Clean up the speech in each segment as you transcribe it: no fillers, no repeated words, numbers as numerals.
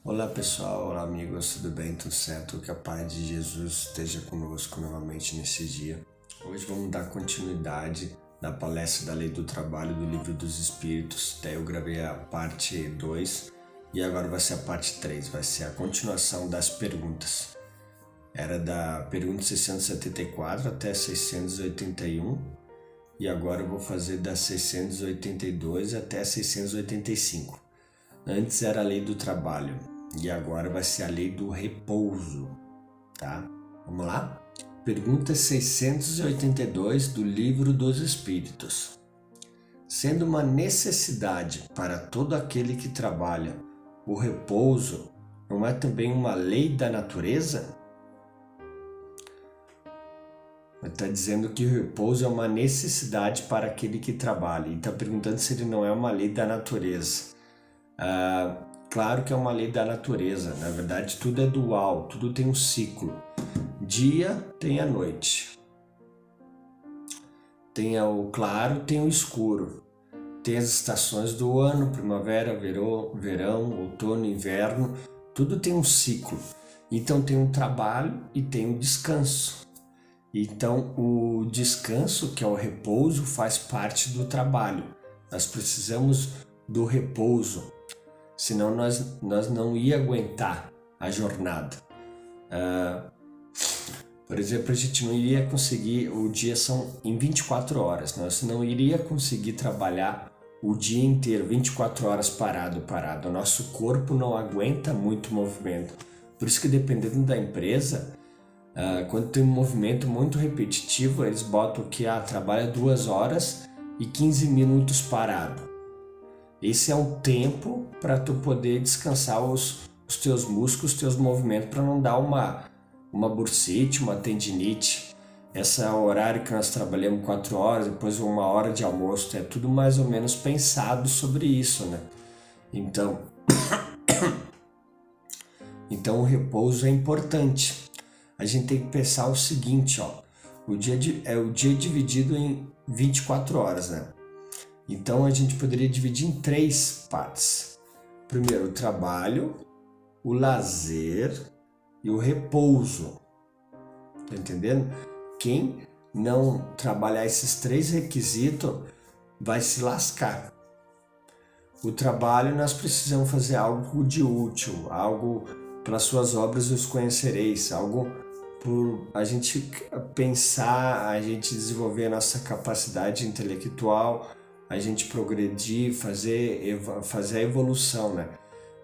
Olá pessoal, olá amigos, tudo bem? Tudo certo? Que a paz de Jesus esteja conosco novamente nesse dia. Hoje vamos dar continuidade na palestra da Lei do Trabalho do Livro dos Espíritos. Daí eu gravei a parte 2 e agora vai ser a parte 3, vai ser a continuação das perguntas. Era da pergunta 674 até 681 e agora eu vou fazer das 682 até 685. Antes era a Lei do Trabalho e agora vai ser a Lei do Repouso, tá? Vamos lá? Pergunta 682 do Livro dos Espíritos. Sendo uma necessidade para todo aquele que trabalha, o repouso não é também uma lei da natureza? Está dizendo que o repouso é uma necessidade para aquele que trabalha e está perguntando se ele não é uma lei da natureza. Claro que é uma lei da natureza, na verdade tudo é dual, tudo tem um ciclo. Dia tem a noite, tem o claro, tem o escuro, tem as estações do ano, primavera, verão, outono, inverno, tudo tem um ciclo. Então tem um trabalho e tem um descanso. Então o descanso, que é o repouso, faz parte do trabalho. Nós precisamos do repouso. Senão nós não ia aguentar a jornada. Por exemplo, a gente não iria conseguir, o dia são em 24 horas, nós não iria conseguir trabalhar o dia inteiro, 24 horas parado. O nosso corpo não aguenta muito movimento. Por isso que dependendo da empresa, quando tem um movimento muito repetitivo, eles botam que trabalha 2 horas e 15 minutos parado. Esse é um tempo para tu poder descansar os teus músculos, os teus movimentos, para não dar uma bursite, uma tendinite. Esse é o horário que nós trabalhamos 4 horas, depois 1 hora de almoço. É tudo mais ou menos pensado sobre isso, né? Então o repouso é importante. A gente tem que pensar o seguinte, ó. O dia dividido em 24 horas, né? Então a gente poderia dividir em 3 partes. Primeiro, o trabalho, o lazer e o repouso. Tá entendendo? Quem não trabalhar esses 3 requisitos vai se lascar. O trabalho, nós precisamos fazer algo de útil, algo pelas suas obras os conhecereis, algo por a gente pensar, a gente desenvolver a nossa capacidade intelectual, a gente progredir, fazer a evolução, né?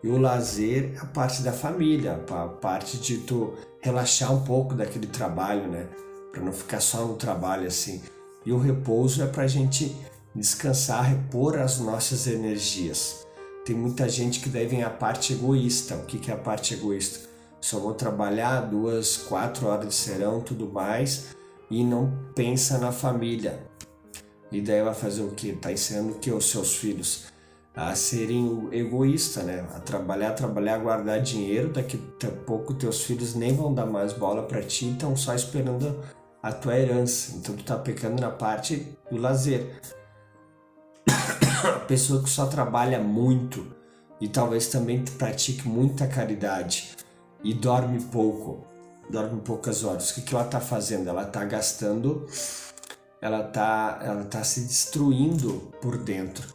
E o lazer é a parte da família, a parte de tu relaxar um pouco daquele trabalho, né? Para não ficar só no trabalho assim. E o repouso é para a gente descansar, repor as nossas energias. Tem muita gente que daí vem a parte egoísta. O que é a parte egoísta? Só vou trabalhar 2, 4 horas de serão, tudo mais, e não pensa na família. E daí vai fazer o quê? Tá ensinando o que os seus filhos? A serem egoístas, né? A trabalhar, guardar dinheiro, daqui a pouco teus filhos nem vão dar mais bola para ti, estão só esperando a tua herança. Então tu tá pecando na parte do lazer. A pessoa que só trabalha muito e talvez também pratique muita caridade e dorme poucas horas. O que ela tá fazendo? Ela tá gastando, ela tá se destruindo por dentro,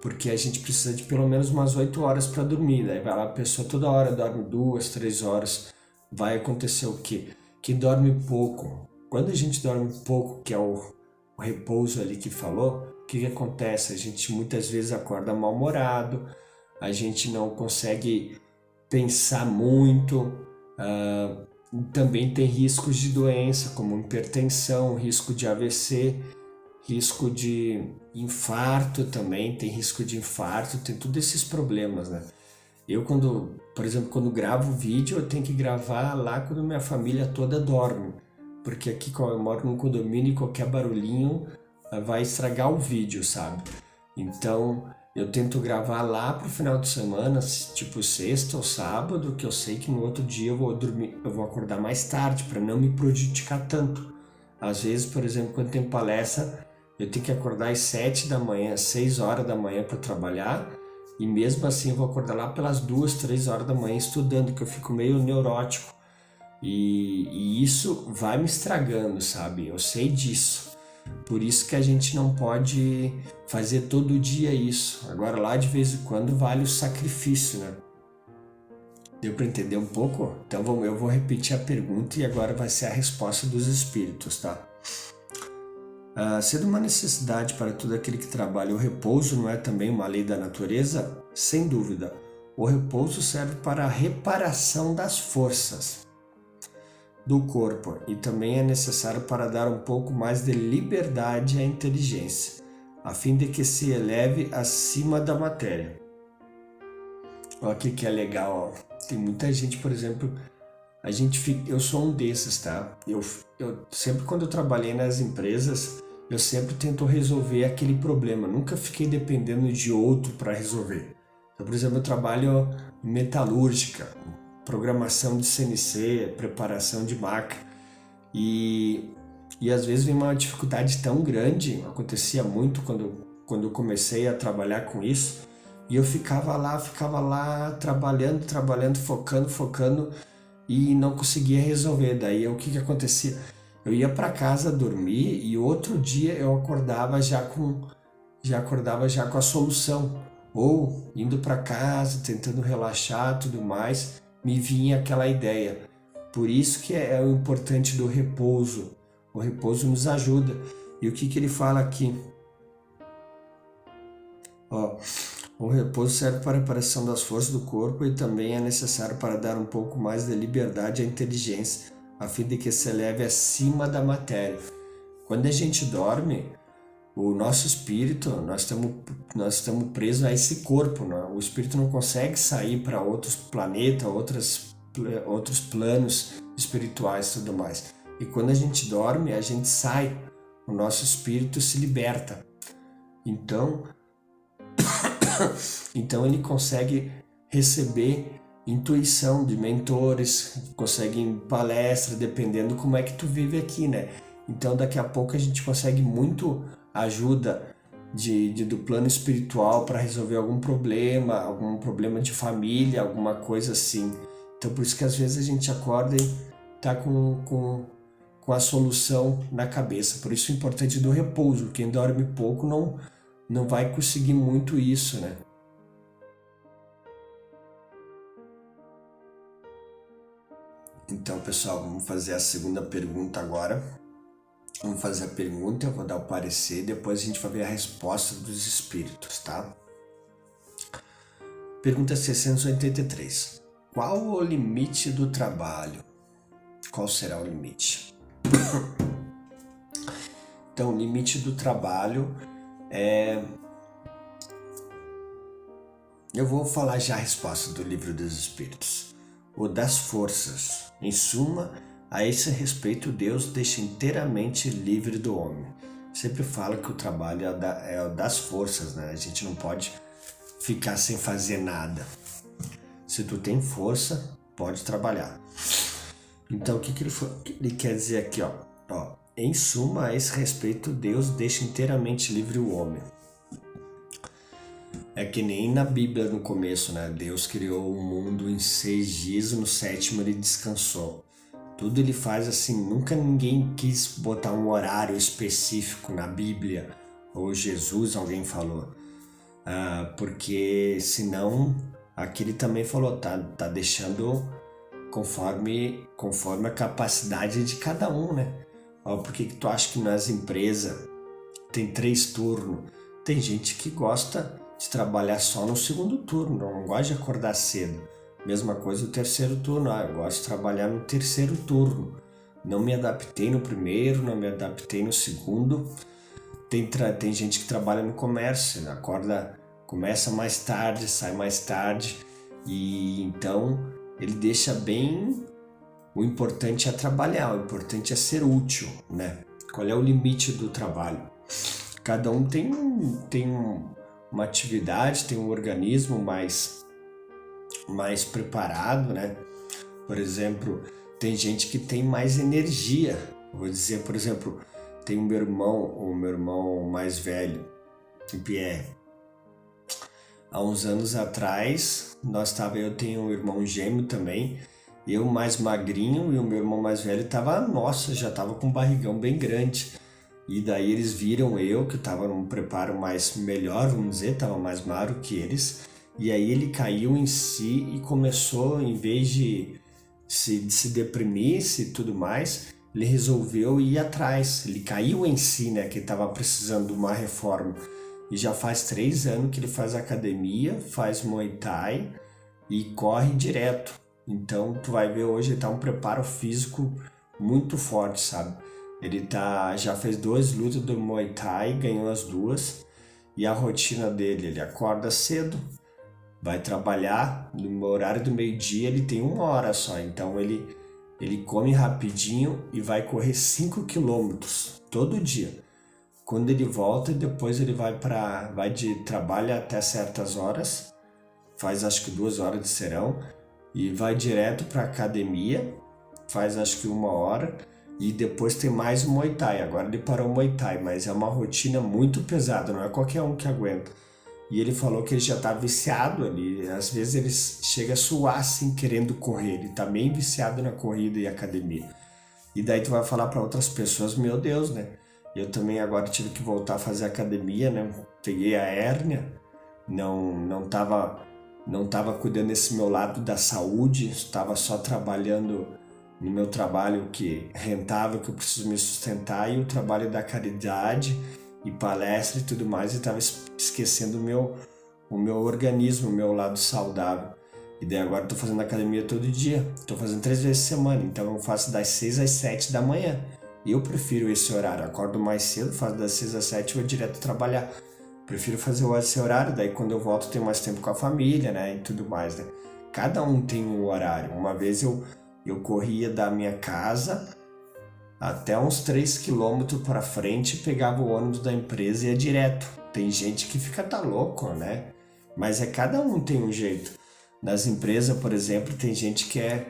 porque a gente precisa de pelo menos umas 8 horas para dormir. Daí vai lá, a pessoa toda hora dorme 2, 3 horas, vai acontecer o quê? Que dorme pouco. Quando a gente dorme pouco, que é o repouso ali que falou, o que acontece? A gente muitas vezes acorda mal-humorado, a gente não consegue pensar muito, também tem riscos de doença, como hipertensão, risco de AVC, risco de infarto também, tem risco de infarto, tem todos esses problemas, né? Eu por exemplo, quando gravo vídeo, eu tenho que gravar lá quando minha família toda dorme, porque aqui eu moro num condomínio e qualquer barulhinho vai estragar o vídeo, sabe? Então eu tento gravar lá pro final de semana, tipo sexta ou sábado, que eu sei que no outro dia eu vou acordar mais tarde para não me prejudicar tanto. Às vezes, por exemplo, quando tem palestra, eu tenho que acordar às 7 da manhã, 6 horas da manhã para trabalhar, E mesmo assim eu vou acordar lá pelas 2, 3 horas da manhã estudando, que eu fico meio neurótico. E isso vai me estragando, sabe? Eu sei disso. Por isso que a gente não pode fazer todo dia isso. Agora lá de vez em quando vale o sacrifício, né? Deu para entender um pouco? Então eu vou repetir a pergunta e agora vai ser a resposta dos espíritos, tá? Sendo uma necessidade para todo aquele que trabalha, o repouso não é também uma lei da natureza? Sem dúvida. O repouso serve para a reparação das forças do corpo e também é necessário para dar um pouco mais de liberdade à inteligência, a fim de que se eleve acima da matéria. Olha que é legal, ó. Tem muita gente, por exemplo, eu sou um desses, tá? Eu sempre quando eu trabalhei nas empresas, eu sempre tento resolver aquele problema, nunca fiquei dependendo de outro para resolver. Então, por exemplo, eu trabalho em metalúrgica, programação de CNC, preparação de máquina e às vezes vem uma dificuldade tão grande, acontecia muito quando eu comecei a trabalhar com isso, e eu ficava lá trabalhando, focando e não conseguia resolver. Daí o que acontecia? Eu ia para casa dormir e outro dia eu acordava já com a solução, ou indo para casa tentando relaxar, tudo mais, me vinha aquela ideia. Por isso que é o importante do repouso. O repouso nos ajuda. E o que ele fala aqui? Ó, o repouso serve para a reparação das forças do corpo e também é necessário para dar um pouco mais de liberdade à inteligência, a fim de que se eleve acima da matéria. Quando a gente dorme, o nosso espírito, nós estamos presos a esse corpo, né? O espírito não consegue sair para outros planetas, outros planos espirituais e tudo mais. E quando a gente dorme, a gente sai, o nosso espírito se liberta. Então ele consegue receber intuição de mentores, consegue ir em palestra, dependendo como é que tu vive aqui, né? Então daqui a pouco a gente consegue muito ajuda do plano espiritual para resolver algum problema de família, alguma coisa assim. Então por isso que às vezes a gente acorda e tá com a solução na cabeça. Por isso é importante do repouso. Quem dorme pouco não vai conseguir muito isso, né? Então, pessoal, vamos fazer a segunda pergunta agora. Vamos fazer a pergunta, eu vou dar o parecer, depois a gente vai ver a resposta dos espíritos, tá? Pergunta 683. Qual o limite do trabalho? Qual será o limite? Então, o limite do trabalho é... Eu vou falar já a resposta do Livro dos Espíritos. O das forças. Em suma, a esse respeito, Deus deixa inteiramente livre do homem. Sempre fala que o trabalho é o das forças, né? A gente não pode ficar sem fazer nada. Se tu tem força, pode trabalhar. Então, o que ele quer dizer aqui, ó? Em suma, a esse respeito, Deus deixa inteiramente livre o homem. É que nem na Bíblia no começo, né? Deus criou o mundo em 6 dias e no 7º ele descansou. Tudo ele faz assim, nunca ninguém quis botar um horário específico na Bíblia, ou Jesus, alguém falou. Porque senão, aqui ele também falou, tá deixando conforme a capacidade de cada um, né? Por que tu acha que nas empresas tem 3 turnos? Tem gente que gosta de trabalhar só no 2º turno, não gosta de acordar cedo. Mesma coisa o 3º turno, eu gosto de trabalhar no 3º turno. Não me adaptei no 1º, não me adaptei no 2º. Tem gente que trabalha no comércio, começa mais tarde, sai mais tarde. E então ele deixa bem... O importante é trabalhar, o importante é ser útil, né? Qual é o limite do trabalho? Cada um tem uma atividade, tem um organismo mais preparado, né? Por exemplo, tem gente que tem mais energia. Vou dizer, por exemplo, tem o meu irmão mais velho, o Pierre. há uns anos atrás, eu tenho um irmão gêmeo também, eu mais magrinho e o meu irmão mais velho já tava com um barrigão bem grande. E daí eles viram eu, que estava num preparo mais melhor, vamos dizer, estava mais magro que eles. E aí ele caiu em si e começou, em vez de se deprimir e tudo mais, ele resolveu ir atrás. Ele caiu em si, né, que estava precisando de uma reforma. E já faz 3 anos que ele faz academia, faz Muay Thai e corre direto. Então tu vai ver hoje, ele tá um preparo físico muito forte, sabe? Já fez 2 lutas do Muay Thai, ganhou as 2. E a rotina dele, ele acorda cedo, vai trabalhar, no horário do meio-dia ele tem 1 hora só. Então ele come rapidinho e vai correr 5 quilômetros todo dia. Quando ele volta, depois ele vai de trabalho até certas horas, faz acho que 2 horas de serão, e vai direto para academia, faz acho que 1 hora, e depois tem mais o Muay Thai. Agora ele parou o Muay Thai, mas é uma rotina muito pesada, não é qualquer um que aguenta. E ele falou que ele já tá viciado ali, às vezes ele chega a suar assim querendo correr, ele tá bem viciado na corrida e academia. E daí tu vai falar para outras pessoas, meu Deus, né? Eu também agora tive que voltar a fazer academia, né? Peguei a hérnia, não tava cuidando desse meu lado da saúde, estava só trabalhando no meu trabalho que rentável, que eu preciso me sustentar, e o trabalho da caridade e palestra e tudo mais, e estava esquecendo o meu organismo, o meu lado saudável. E daí agora estou fazendo academia todo dia, estou fazendo 3 vezes por semana, então eu faço das 6 às 7 da manhã. E eu prefiro esse horário, acordo mais cedo, faço das 6 às 7 e vou direto trabalhar. Prefiro fazer esse horário, daí quando eu volto eu tenho mais tempo com a família, né, e tudo mais, né. Cada um tem um horário. Uma vez eu corria da minha casa até uns 3 quilômetros para frente, pegava o ônibus da empresa e ia direto. Tem gente que fica louco, né? Mas cada um tem um jeito. Nas empresas, por exemplo, tem gente que é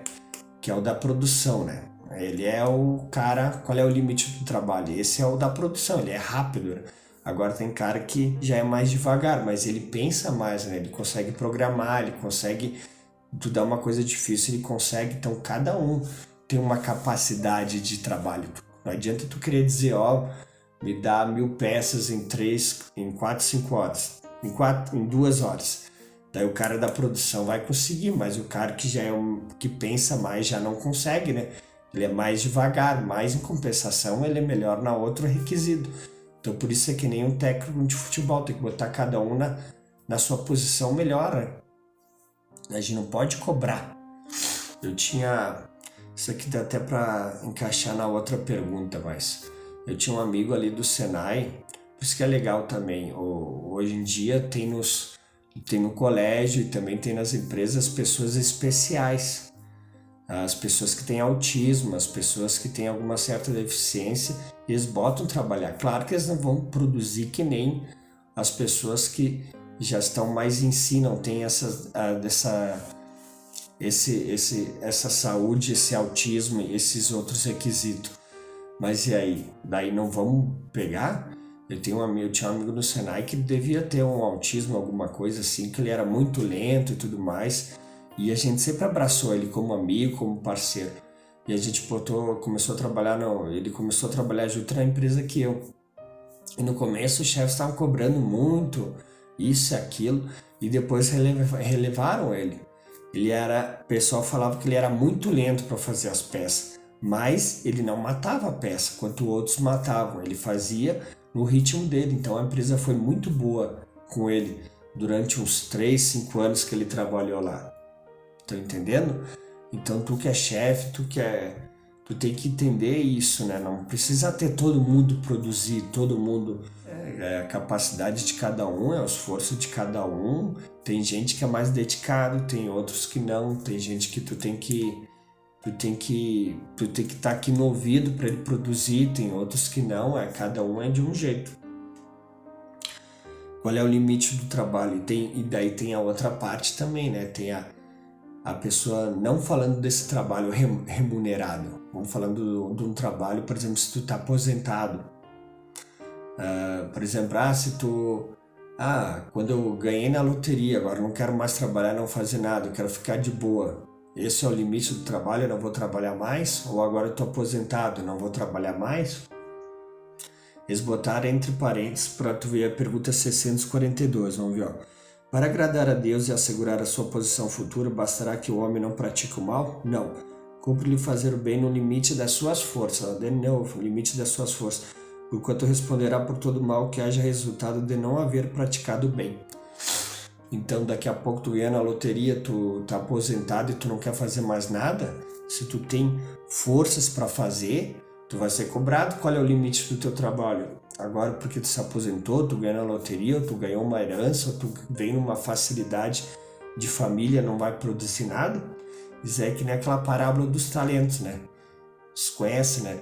o da produção, né? Ele é o cara, qual é o limite do trabalho? Esse é o da produção, ele é rápido, né? Agora tem cara que já é mais devagar, mas ele pensa mais, né? Ele consegue programar, ele consegue, tu dá uma coisa difícil, ele consegue. Então cada um tem uma capacidade de trabalho. Não adianta tu querer dizer, me dá 1000 peças em 4, 5 horas, em 2 horas. Daí o cara da produção vai conseguir, mas o cara que já que pensa mais já não consegue, né? Ele é mais devagar, mas em compensação ele é melhor na outro requisito. Então por isso é que nem um técnico de futebol, tem que botar cada um na sua posição melhor, né? A gente não pode cobrar. Isso aqui dá até para encaixar na outra pergunta, mas eu tinha um amigo ali do Senai, por isso que é legal também. Hoje em dia tem no colégio e também tem nas empresas pessoas especiais. As pessoas que têm autismo, as pessoas que têm alguma certa deficiência, eles botam trabalhar. Claro que eles não vão produzir que nem as pessoas que já estão mais em si, não tem essa saúde, esse autismo, esses outros requisitos. Mas e aí? Daí não vamos pegar? Eu tinha um amigo no Senai que devia ter um autismo, alguma coisa assim, que ele era muito lento e tudo mais. E a gente sempre abraçou ele como amigo, como parceiro. E a gente começou a trabalhar, ele começou a trabalhar junto na empresa que eu. E no começo os chefes estavam cobrando muito, isso e aquilo, e depois relevaram ele. O pessoal falava que ele era muito lento para fazer as peças, mas ele não matava a peça, enquanto outros matavam. Ele fazia no ritmo dele, então a empresa foi muito boa com ele durante uns 3, 5 anos que ele trabalhou lá. Tá entendendo? Então tu que é chefe, tu tem que entender isso, né? Não precisa ter todo mundo produzir, todo mundo. É a capacidade de cada um, é o esforço de cada um. Tem gente que é mais dedicado, tem outros que não. Tem gente que tu tem que estar aqui no ouvido para ele produzir, tem outros que não. Cada um é de um jeito. Qual é o limite do trabalho? E daí tem a outra parte também, né? Tem a pessoa não falando desse trabalho remunerado. Vamos falando de um trabalho, por exemplo, se tu está aposentado. Por exemplo, se tu Quando eu ganhei na loteria, agora não quero mais trabalhar, não fazer nada, eu quero ficar de boa. Esse é o limite do trabalho, eu não vou trabalhar mais? Ou agora eu estou aposentado, não vou trabalhar mais? Eles botaram entre parênteses para tu ver a pergunta 642, vamos ver, ó. Para agradar a Deus e assegurar a sua posição futura, bastará que o homem não pratique o mal? Não. Cumpre-lhe fazer o bem no limite das suas forças. De novo, limite das suas forças. Porquanto responderá por todo mal que haja resultado de não haver praticado o bem. Então, daqui a pouco tu ganha na loteria, tu tá aposentado e tu não quer fazer mais nada. Se tu tem forças para fazer, tu vai ser cobrado. Qual é o limite do teu trabalho? Agora, porque tu se aposentou, tu ganha na loteria, ou tu ganhou uma herança, ou tu vem numa facilidade de família, não vai produzir nada. Isso é que nem aquela parábola dos talentos, né? Vocês conhecem, né?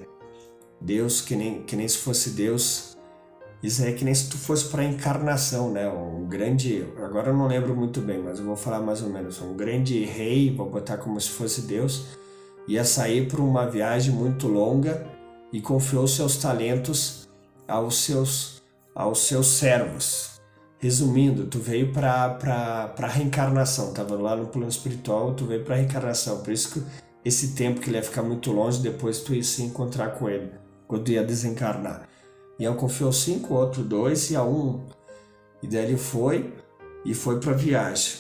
Deus, que nem se fosse Deus. Isso é que nem se tu fosse para a encarnação, né? Um grande, agora eu não lembro muito bem, mas eu vou falar mais ou menos. Um grande rei, vou botar como se fosse Deus, ia sair para uma viagem muito longa e confiou seus talentos aos seus servos. Resumindo, tu veio para a reencarnação, estava lá no plano espiritual, tu veio para a reencarnação, por isso que esse tempo que ele ia ficar muito longe, depois tu ia se encontrar com ele, quando ia desencarnar. E eu confiou 5, outro 2 e a 1. E daí ele foi para a viagem.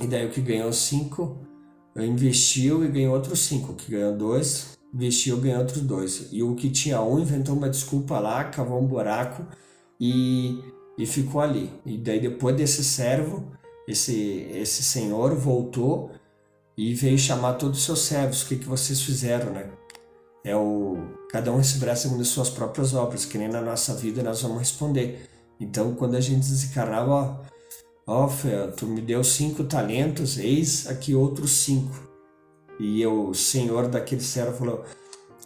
E daí o que ganhou 5, investiu e ganhou outros 5. O que ganhou 2, investiu e ganhou outros 2. E o que tinha 1 inventou uma desculpa lá, cavou um buraco e ficou ali. E daí depois desse servo, esse senhor voltou e veio chamar todos os seus servos. O que vocês fizeram, né? Cada um receberá segundo as suas próprias obras, que nem na nossa vida nós vamos responder. Então, quando a gente desencarnava, tu me deu 5 talentos, eis aqui outros 5. E o senhor daquele servo falou,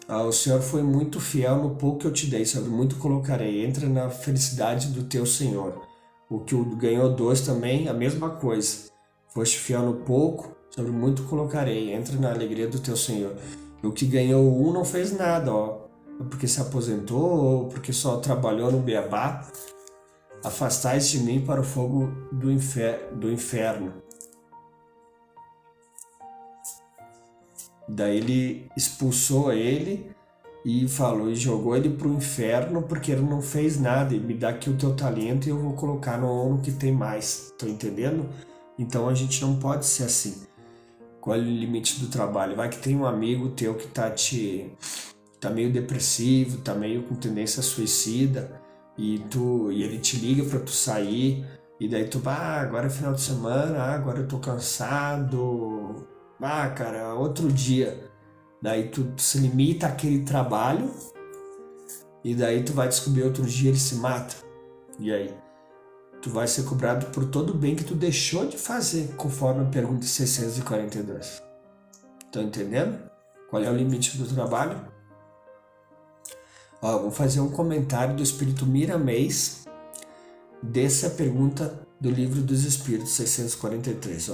o senhor foi muito fiel no pouco que eu te dei, sobre muito colocarei, entra na felicidade do teu senhor. O que ganhou 2 também, a mesma coisa. Foste fiel no pouco, sobre muito colocarei, entra na alegria do teu senhor. O que ganhou 1 não fez nada, porque se aposentou ou porque só trabalhou no beabá. Afastais de mim para o fogo do inferno. Daí ele expulsou ele e falou e jogou ele para o inferno porque ele não fez nada. E me dá aqui o teu talento e eu vou colocar no que tem mais. Tô entendendo? Então a gente não pode ser assim. Qual é o limite do trabalho? Vai que tem um amigo teu que tá meio depressivo, tá meio com tendência suicida e ele te liga para tu sair e daí tu, agora é final de semana, agora eu tô cansado, cara, outro dia. Daí tu se limita àquele trabalho e daí tu vai descobrir outro dia ele se mata. E aí? Tu vai ser cobrado por todo o bem que tu deixou de fazer, conforme a pergunta 642. Estão entendendo? Qual é o limite do trabalho? Vou fazer um comentário do Espírito Miramês dessa pergunta do Livro dos Espíritos, 643.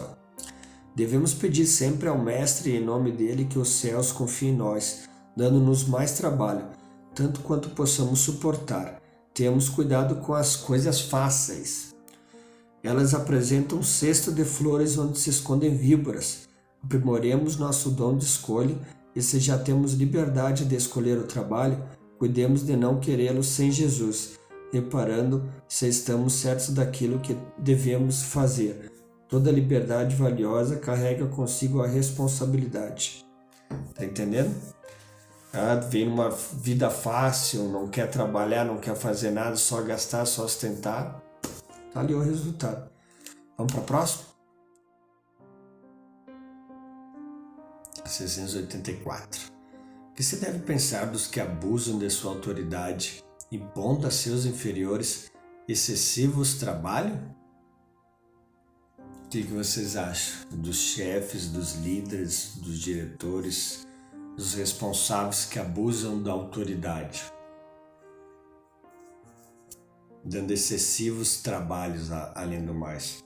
Devemos pedir sempre ao Mestre, em nome dele, que os céus confiem em nós, dando-nos mais trabalho, tanto quanto possamos suportar. Temos cuidado com as coisas fáceis. Elas apresentam um cesto de flores onde se escondem víboras. Aprimoremos nosso dom de escolha e, se já temos liberdade de escolher o trabalho, cuidemos de não querê-lo sem Jesus, reparando se estamos certos daquilo que devemos fazer. Toda liberdade valiosa carrega consigo a responsabilidade. Tá entendendo? Vem numa vida fácil, não quer trabalhar, não quer fazer nada, só gastar, só ostentar. Tá ali o resultado. Vamos para a próxima? 684. O que se deve pensar dos que abusam de sua autoridade, impondo a seus inferiores excessivos trabalho? O que vocês acham dos chefes, dos líderes, dos diretores, dos responsáveis que abusam da autoridade, dando excessivos trabalhos além do mais?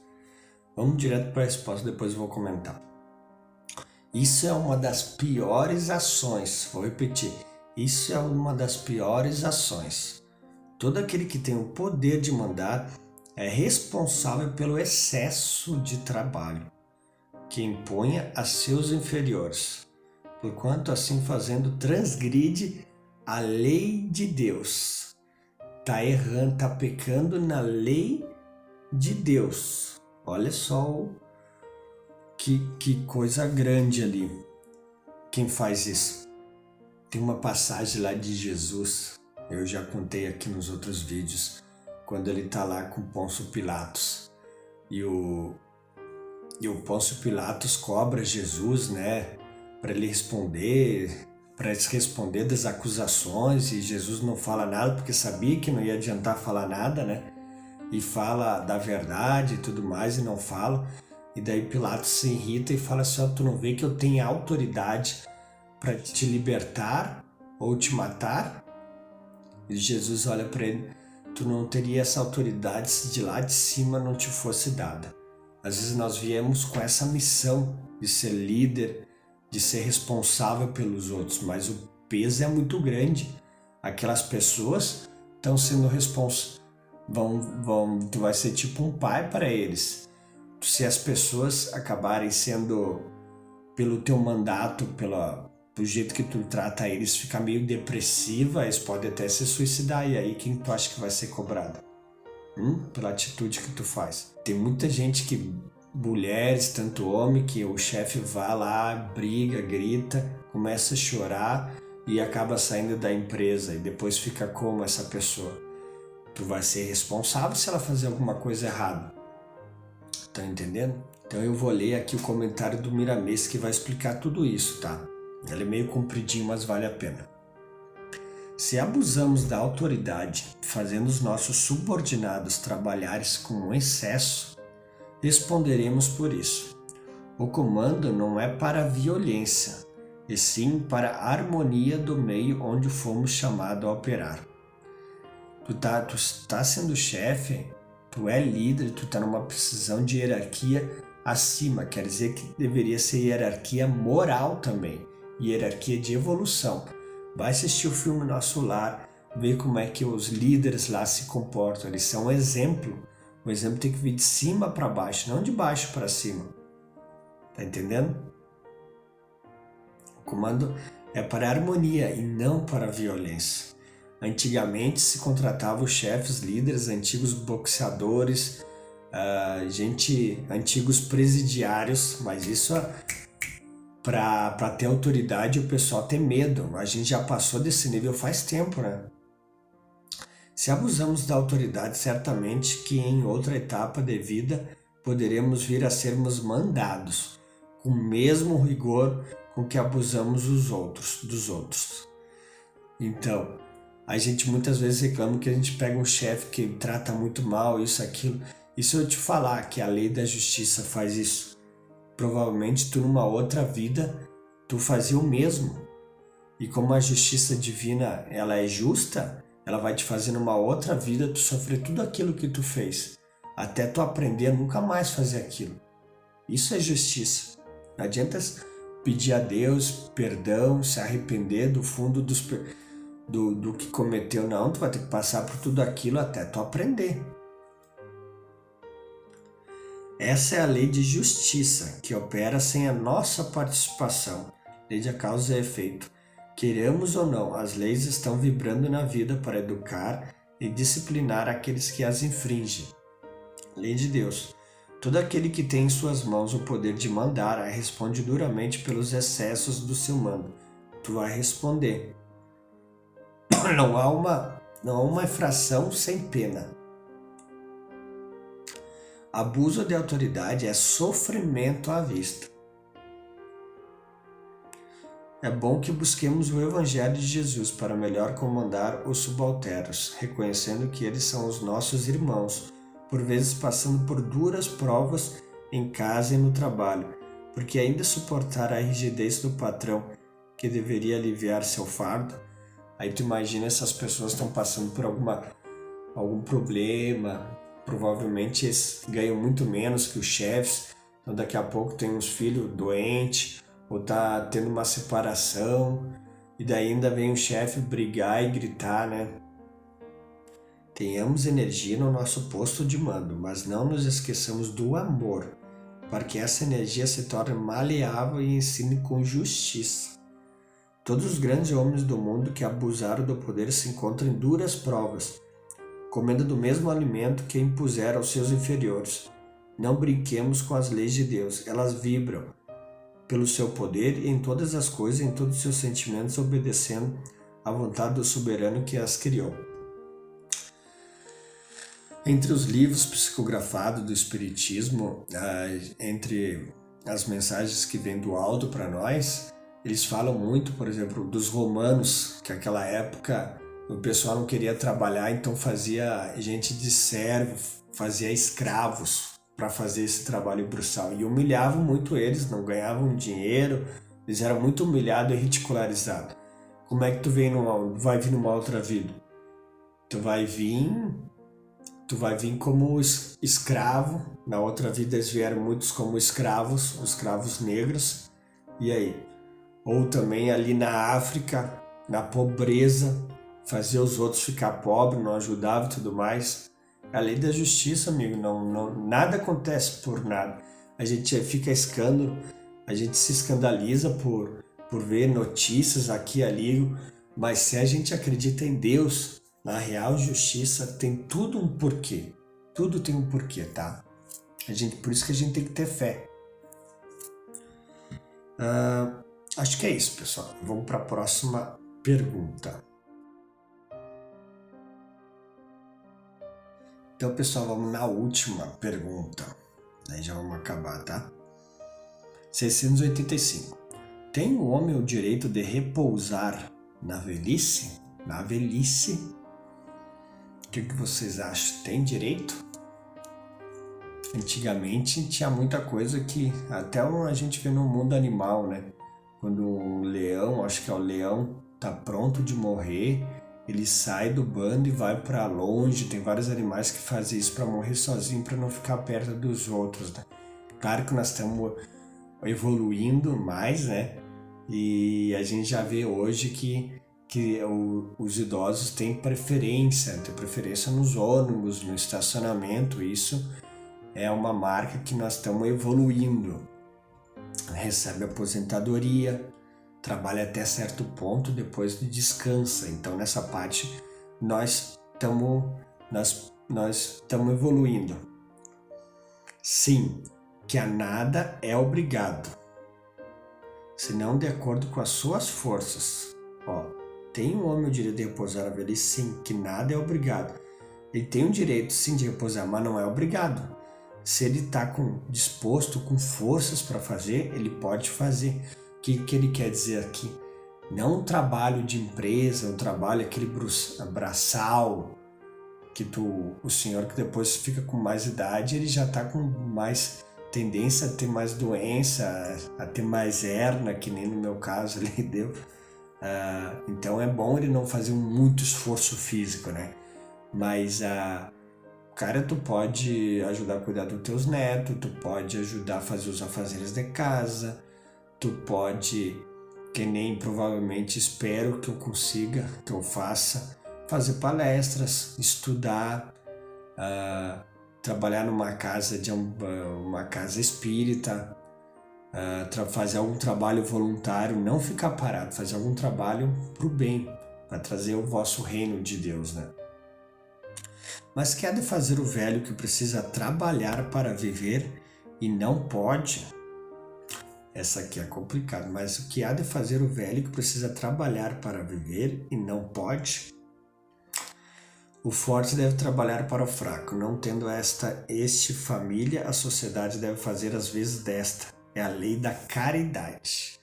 Vamos direto para a resposta, depois eu vou comentar. Isso é uma das piores ações, vou repetir, isso é uma das piores ações. Todo aquele que tem o poder de mandar é responsável pelo excesso de trabalho que imponha a seus inferiores, porquanto assim fazendo transgride a lei de Deus. Tá errando, tá pecando na lei de Deus. Olha só que coisa grande ali. Quem faz isso? Tem uma passagem lá de Jesus, eu já contei aqui nos outros vídeos, quando ele tá lá com Pôncio Pilatos e o Pôncio Pilatos cobra Jesus, né, para ele responder das acusações, e Jesus não fala nada porque sabia que não ia adiantar falar nada, né, e fala da verdade e tudo mais e não fala. E daí Pilatos se irrita e fala assim: tu não vê que eu tenho autoridade para te libertar ou te matar? E Jesus olha para ele: tu não teria essa autoridade se de lá de cima não te fosse dada. Às vezes nós viemos com essa missão de ser líder, de ser responsável pelos outros, mas o peso é muito grande. Aquelas pessoas estão sendo responsáveis, tu vai ser tipo um pai para eles. Se as pessoas acabarem sendo, pelo teu mandato, pelo jeito que tu trata eles, ficar meio depressiva, eles podem até se suicidar. E aí quem tu acha que vai ser cobrado? Pela atitude que tu faz. Tem muita gente que, mulheres, tanto homem, que o chefe vai lá, briga, grita, começa a chorar e acaba saindo da empresa, e depois fica como essa pessoa? Tu vai ser responsável se ela fazer alguma coisa errada. Tá entendendo? Então eu vou ler aqui o comentário do Miramês que vai explicar tudo isso, tá? Ele é meio compridinho, mas vale a pena. Se abusamos da autoridade, fazendo os nossos subordinados trabalharem com excesso, responderemos por isso. O comando não é para a violência, e sim para a harmonia do meio onde fomos chamados a operar. Tu tá sendo chefe, tu é líder, tu tá numa posição de hierarquia acima, quer dizer que deveria ser hierarquia moral também, hierarquia de evolução. Vai assistir o filme Nosso Lar, ver como é que os líderes lá se comportam, eles são um exemplo. O exemplo tem que vir de cima para baixo, não de baixo para cima. Tá entendendo? O comando é para a harmonia e não para a violência. Antigamente se contratava os chefes, líderes, antigos boxeadores, antigos presidiários, mas isso para ter autoridade o pessoal tem medo. A gente já passou desse nível faz tempo, né? Se abusamos da autoridade, certamente que em outra etapa de vida poderemos vir a sermos mandados, com o mesmo rigor com que abusamos dos outros. Então, a gente muitas vezes reclama que a gente pega um chefe que trata muito mal, isso, aquilo. E se eu te falar que a lei da justiça faz isso, provavelmente tu numa outra vida, tu fazia o mesmo. E como a justiça divina, ela é justa, ela vai te fazer numa outra vida tu sofrer tudo aquilo que tu fez, até tu aprender a nunca mais fazer aquilo. Isso é justiça. Não adianta pedir a Deus perdão, se arrepender do fundo do que cometeu, não. Tu vai ter que passar por tudo aquilo até tu aprender. Essa é a lei de justiça, que opera sem a nossa participação, lei de causa e efeito. Queremos ou não, as leis estão vibrando na vida para educar e disciplinar aqueles que as infringem. Lei de Deus. Todo aquele que tem em suas mãos o poder de mandar responde duramente pelos excessos do seu mando. Tu vai responder. Não há uma infração sem pena. Abuso de autoridade é sofrimento à vista. É bom que busquemos o Evangelho de Jesus para melhor comandar os subalternos, reconhecendo que eles são os nossos irmãos, por vezes passando por duras provas em casa e no trabalho, porque ainda suportar a rigidez do patrão, que deveria aliviar seu fardo. Aí tu imagina, essas pessoas estão passando por algum problema, provavelmente eles ganham muito menos que os chefes, então daqui a pouco tem uns filhos doentes, ou tá tendo uma separação, e daí ainda vem o chefe brigar e gritar, né? Tenhamos energia no nosso posto de mando, mas não nos esqueçamos do amor, para que essa energia se torne maleável e ensine com justiça. Todos os grandes homens do mundo que abusaram do poder se encontram em duras provas, comendo do mesmo alimento que impuseram aos seus inferiores. Não brinquemos com as leis de Deus, elas vibram pelo seu poder e em todas as coisas, em todos os seus sentimentos, obedecendo à vontade do soberano que as criou. Entre os livros psicografados do Espiritismo, entre as mensagens que vêm do alto para nós, eles falam muito, por exemplo, dos romanos, que naquela época o pessoal não queria trabalhar, então fazia gente de servo, fazia escravos para fazer esse trabalho braçal. E humilhavam muito eles, não ganhavam dinheiro, eles eram muito humilhados e ridicularizados. Como é que tu vai vir numa outra vida? Tu vai vir como escravo. Na outra vida eles vieram muitos como escravos, os escravos negros. E aí? Ou também ali na África, na pobreza, fazer os outros ficar pobres, não ajudava e tudo mais. A lei da justiça, amigo, nada acontece por nada. A gente fica a gente se escandaliza por ver notícias aqui e ali, mas se a gente acredita em Deus, na real justiça, tem tudo um porquê. Tudo tem um porquê, tá? Por isso que a gente tem que ter fé. Acho que é isso, pessoal. Vamos para a próxima pergunta. Então, pessoal, vamos na última pergunta. Aí já vamos acabar, tá? 685. Tem o homem o direito de repousar na velhice? Na velhice? O que vocês acham? Tem direito? Antigamente tinha muita coisa que até a gente vê no mundo animal, né? Quando um leão, acho que é o leão, tá pronto de morrer, ele sai do bando e vai para longe. Tem vários animais que fazem isso para morrer sozinho, para não ficar perto dos outros, né? Claro que nós estamos evoluindo mais, né? E a gente já vê hoje que os idosos têm preferência nos ônibus, no estacionamento. Isso é uma marca que nós estamos evoluindo. Recebe aposentadoria, trabalha até certo ponto, depois descansa. Então nessa parte nós estamos evoluindo. Sim, que a nada é obrigado, senão de acordo com as suas forças. Tem um homem o direito de repousar a velhice? Sim, que nada é obrigado. Ele tem o direito sim de repousar, mas não é obrigado. Se ele está disposto, com forças para fazer, ele pode fazer. O que ele quer dizer aqui? Não um trabalho de empresa, um trabalho aquele braçal, que o senhor que depois fica com mais idade, ele já está com mais tendência a ter mais doença, a ter mais hérnia, que nem no meu caso ele deu. Então é bom ele não fazer muito esforço físico, né? Mas cara, tu pode ajudar a cuidar dos teus netos, tu pode ajudar a fazer os afazeres de casa, tu pode, que nem provavelmente espero que eu consiga, que eu faça, fazer palestras, estudar, trabalhar numa casa uma casa espírita, fazer algum trabalho voluntário, não ficar parado, fazer algum trabalho pro bem, para trazer o vosso reino de Deus, né? Mas que há de fazer o velho que precisa trabalhar para viver e não pode? Essa aqui é complicada, mas o que há de fazer o velho que precisa trabalhar para viver e não pode? O forte deve trabalhar para o fraco, não tendo este família, a sociedade deve fazer as vezes desta. É a lei da caridade.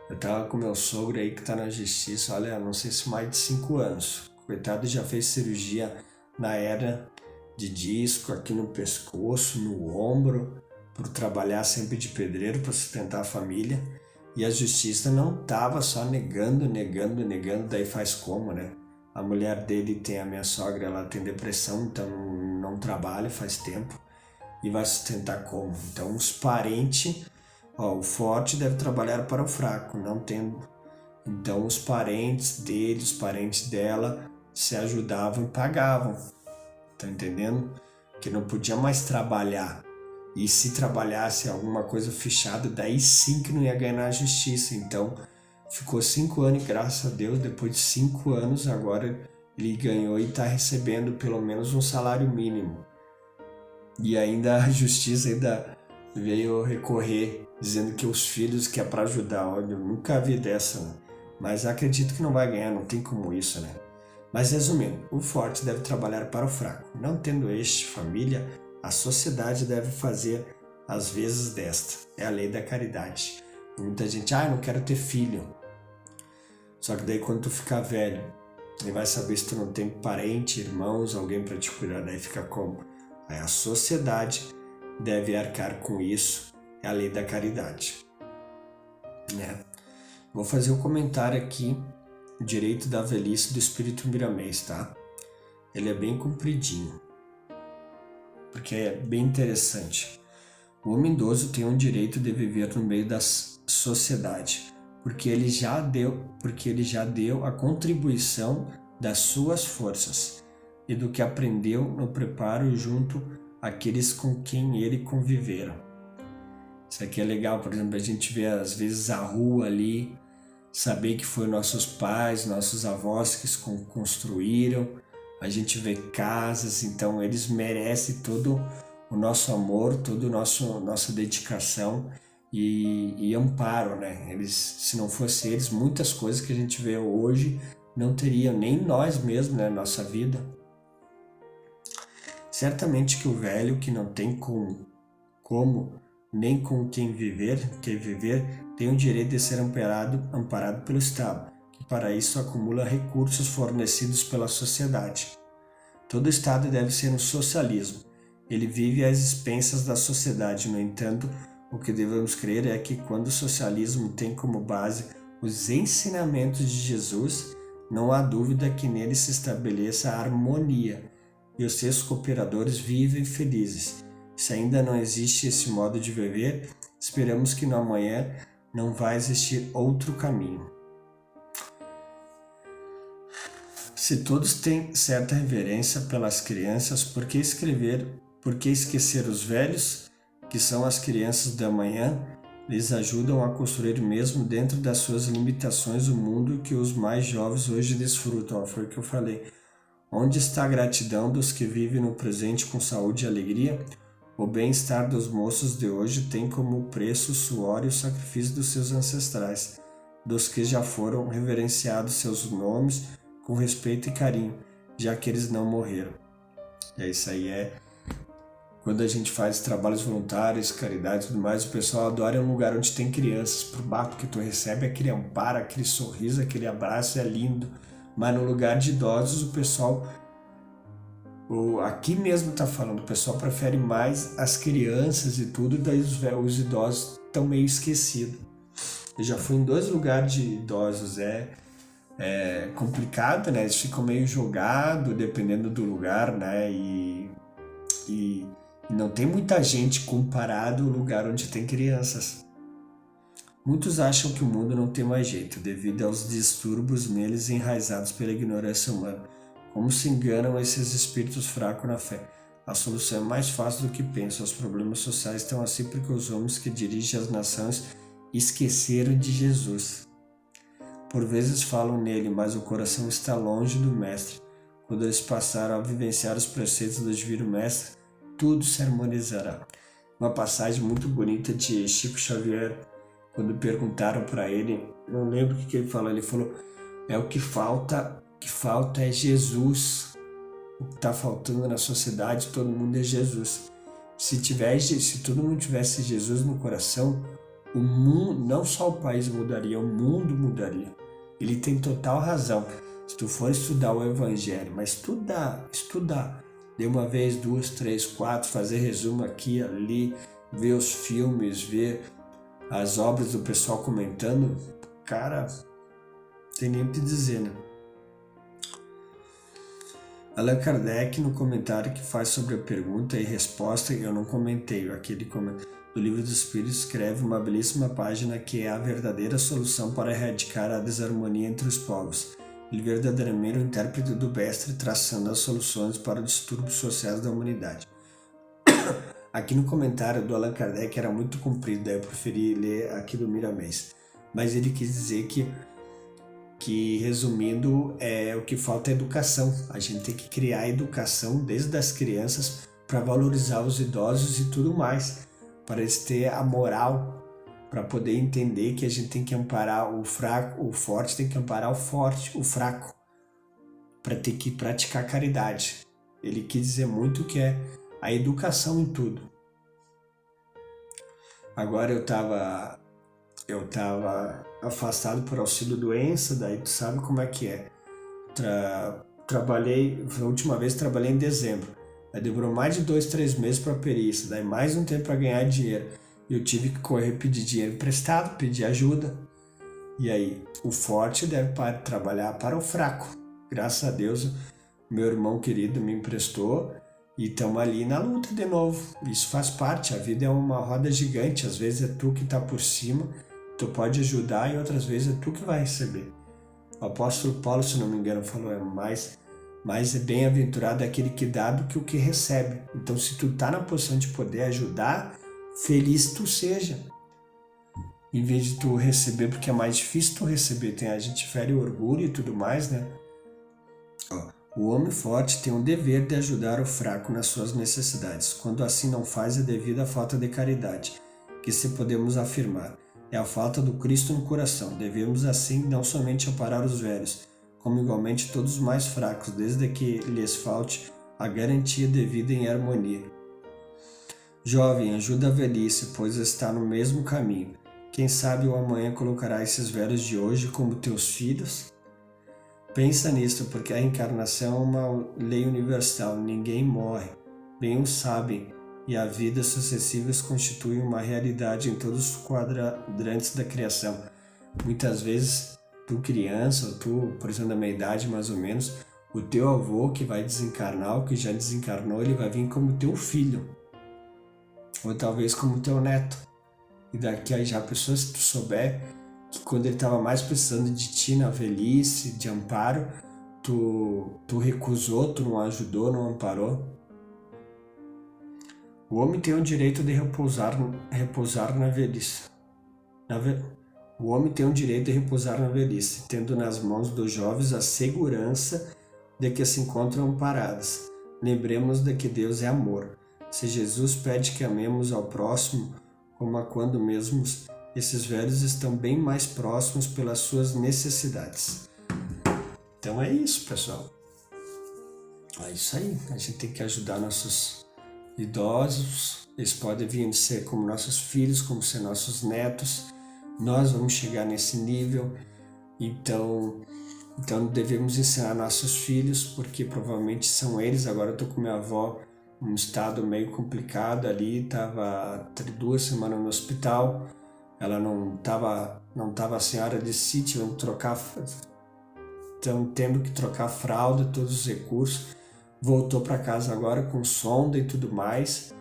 Eu tava com meu sogro aí que tá na justiça, olha, não sei se mais de 5 anos. Coitado, já fez cirurgia na hernia de disco, aqui no pescoço, no ombro, por trabalhar sempre de pedreiro para sustentar a família. E a justiça não tava só negando, daí faz como, né? A mulher dele a minha sogra, ela tem depressão, então não trabalha faz tempo. E vai sustentar como? Então os parentes, o forte deve trabalhar para o fraco, não tendo. Então os parentes dele, os parentes dela se ajudavam e pagavam. tá entendendo? Que não podia mais trabalhar. E se trabalhasse alguma coisa fechada, daí sim que não ia ganhar na justiça. Então, ficou 5 anos e graças a Deus, depois de 5 anos, agora ele ganhou e está recebendo pelo menos um salário mínimo. E ainda a justiça ainda veio recorrer, dizendo que os filhos que é para ajudar. Olha, eu nunca vi dessa, né? Mas acredito que não vai ganhar, não tem como isso, né? Mas resumindo, o forte deve trabalhar para o fraco. Não tendo família, a sociedade deve fazer as vezes desta. É a lei da caridade. Muita gente, eu não quero ter filho. Só que daí quando tu ficar velho, e vai saber se tu não tem parente, irmãos, alguém para te cuidar, daí fica como? Aí a sociedade deve arcar com isso, é a lei da caridade. Né? Vou fazer um comentário aqui, o direito da velhice do Espírito Miramês, tá? Ele é bem compridinho, porque é bem interessante. O homem idoso tem um direito de viver no meio da sociedade, porque ele já deu a contribuição das suas forças e do que aprendeu no preparo junto àqueles com quem ele conviveram. Isso aqui é legal, por exemplo, a gente vê às vezes a rua ali, saber que foi nossos pais, nossos avós que construíram, a gente vê casas, então eles merecem todo o nosso amor, toda a nossa dedicação e amparo, né? Eles, se não fosse eles, muitas coisas que a gente vê hoje não teriam, nem nós mesmos, né, nossa vida. Certamente que o velho que não tem como nem com quem viver, tem o direito de ser amparado pelo Estado, que para isso acumula recursos fornecidos pela sociedade. Todo Estado deve ser um socialismo. Ele vive às expensas da sociedade. No entanto, o que devemos crer é que quando o socialismo tem como base os ensinamentos de Jesus, não há dúvida que nele se estabeleça a harmonia e os seus cooperadores vivem felizes. Se ainda não existe esse modo de viver, esperamos que no amanhã não vai existir outro caminho. Se todos têm certa reverência pelas crianças, por que esquecer os velhos, que são as crianças da manhã, lhes ajudam a construir mesmo dentro das suas limitações o mundo que os mais jovens hoje desfrutam? Foi o que eu falei. Onde está a gratidão dos que vivem no presente com saúde e alegria? O bem-estar dos moços de hoje tem como preço o suor e o sacrifício dos seus ancestrais, dos que já foram reverenciados seus nomes com respeito e carinho, já que eles não morreram. E isso aí quando a gente faz trabalhos voluntários, caridade e tudo mais, o pessoal adora um lugar onde tem crianças, por baixo que tu recebe aquele amparo, aquele sorriso, aquele abraço, é lindo. Mas no lugar de idosos, o pessoal, aqui mesmo tá falando, o pessoal prefere mais as crianças e tudo, daí os idosos estão meio esquecidos. Eu já fui em 2 lugares de idosos, é complicado, né? Eles ficam meio jogados, dependendo do lugar, né? E não tem muita gente comparado ao lugar onde tem crianças. Muitos acham que o mundo não tem mais jeito, devido aos distúrbios neles enraizados pela ignorância humana. Como se enganam esses espíritos fracos na fé? A solução é mais fácil do que pensam. Os problemas sociais estão assim porque os homens que dirigem as nações esqueceram de Jesus. Por vezes falam nele, mas o coração está longe do Mestre. Quando eles passaram a vivenciar os preceitos do Divino Mestre, tudo se harmonizará. Uma passagem muito bonita de Chico Xavier, quando perguntaram para ele, não lembro o que ele falou, o que falta é Jesus. O que está faltando na sociedade, todo mundo é Jesus. Se todo mundo tivesse Jesus no coração, o mundo, não só o país mudaria, o mundo mudaria. Ele tem total razão. Se tu for estudar o Evangelho, mas estudar, de uma vez, 2, 3, 4, fazer resumo aqui, ali, ver os filmes, ver as obras do pessoal comentando, cara, tem nem o que dizer, né? Allan Kardec, no comentário que faz sobre a pergunta e resposta, eu não comentei, aquele do Livro dos Espíritos, escreve uma belíssima página que é a verdadeira solução para erradicar a desarmonia entre os povos. ele verdadeiramente é o intérprete do mestre traçando as soluções para os distúrbios sociais da humanidade. Aqui no comentário do Allan Kardec era muito comprido, daí eu preferi ler aqui do Miramês. Mas ele quis dizer que resumindo, o que falta é educação. A gente tem que criar educação desde as crianças para valorizar os idosos e tudo mais, para eles terem a moral, para poder entender que a gente tem que amparar o fraco, o forte tem que amparar o fraco, para ter que praticar caridade. Ele quis dizer muito que é a educação em tudo. Agora eu tava afastado por auxílio-doença, daí tu sabe como é que é. A última vez trabalhei em dezembro, aí demorou mais de 2-3 meses para perícia, daí mais um tempo para ganhar dinheiro, e eu tive que correr pedir dinheiro emprestado, pedir ajuda. E aí, o forte deve trabalhar para o fraco. Graças a Deus, meu irmão querido me emprestou e estamos ali na luta de novo. Isso faz parte, a vida é uma roda gigante, às vezes é tu que está por cima, tu pode ajudar e outras vezes é tu que vai receber. O apóstolo Paulo, se não me engano, falou, mais é bem-aventurado aquele que dá do que o que recebe. Então, se tu tá na posição de poder ajudar, feliz tu seja. Em vez de tu receber, porque é mais difícil tu receber, a gente fere o orgulho e tudo mais, né? O homem forte tem o dever de ajudar o fraco nas suas necessidades. Quando assim não faz, é devido à falta de caridade, que se podemos afirmar, é a falta do Cristo no coração. Devemos assim não somente amparar os velhos, como igualmente todos os mais fracos, desde que lhes falte a garantia de vida em harmonia. Jovem, ajuda a velhice, pois está no mesmo caminho. Quem sabe o amanhã colocará esses velhos de hoje como teus filhos? Pensa nisto, porque a reencarnação é uma lei universal, ninguém morre, bem o sabem, e a vida sucessivas constitui uma realidade em todos os quadrantes da criação. Muitas vezes, tu criança, ou tu, por exemplo, da minha idade mais ou menos, o teu avô que vai desencarnar, ou que já desencarnou, ele vai vir como teu filho, ou talvez como teu neto. E daqui a já a pessoa, se tu souber que quando ele estava mais precisando de ti na velhice, de amparo, tu recusou, tu não ajudou, não amparou. O homem tem o direito de repousar na velhice. O homem tem o direito de repousar na velhice, tendo nas mãos dos jovens a segurança de que se encontram amparadas. Lembremos de que Deus é amor. Se Jesus pede que amemos ao próximo, como a quando mesmos, esses velhos estão bem mais próximos pelas suas necessidades. Então é isso, pessoal. É isso aí. A gente tem que ajudar nossos idosos. Eles podem vir ser como nossos filhos, como ser nossos netos. Nós vamos chegar nesse nível. Então devemos ensinar nossos filhos, porque provavelmente são eles. Agora eu estou com minha avó num estado meio complicado ali, estava 2 semanas no hospital, ela não estava a senhora de si, tendo que trocar fralda, todos os recursos, voltou para casa agora com sonda e tudo mais,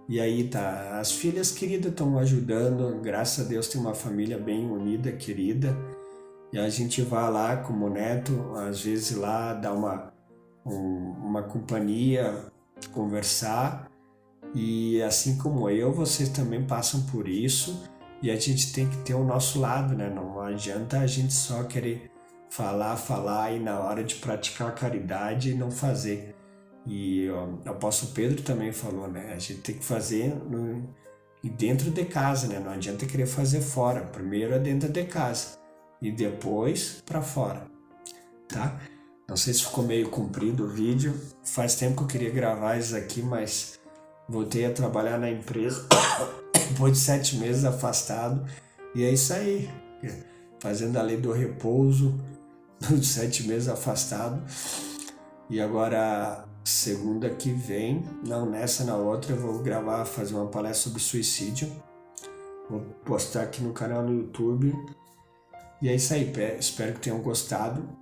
e aí as filhas queridas estão ajudando, graças a Deus tem uma família bem unida, querida, e a gente vai lá como neto, às vezes lá dar uma companhia, conversar, e assim como eu, vocês também passam por isso, e a gente tem que ter o nosso lado, né? Não adianta a gente só querer falar e na hora de praticar a caridade não fazer. E o apóstolo Pedro também falou, né? A gente tem que fazer dentro de casa, né? Não adianta querer fazer fora, primeiro é dentro de casa e depois para fora, tá? Não sei se ficou meio comprido o vídeo, faz tempo que eu queria gravar isso aqui, mas voltei a trabalhar na empresa depois de 7 meses afastado, e é isso aí, fazendo a lei do repouso, dos 7 meses afastado, e agora segunda que vem, não nessa, na outra, eu vou gravar, fazer uma palestra sobre suicídio, vou postar aqui no canal no YouTube, e é isso aí, espero que tenham gostado.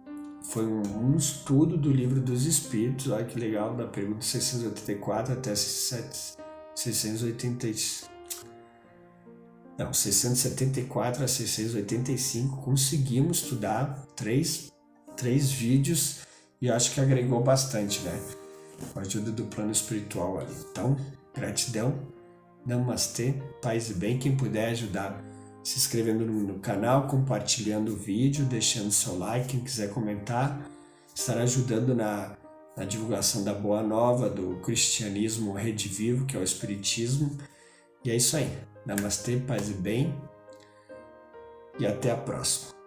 Foi um estudo do Livro dos Espíritos, olha que legal, da pergunta 684 até 674 a 685, conseguimos estudar 3 3 vídeos e acho que agregou bastante, né? Com a ajuda do plano espiritual ali. Então, gratidão, namastê, paz e bem. Quem puder ajudar se inscrevendo no canal, compartilhando o vídeo, deixando seu like, quem quiser comentar, estará ajudando na divulgação da Boa Nova, do cristianismo Rede Vivo, que é o Espiritismo. E é isso aí. Namastê, paz e bem. E até a próxima.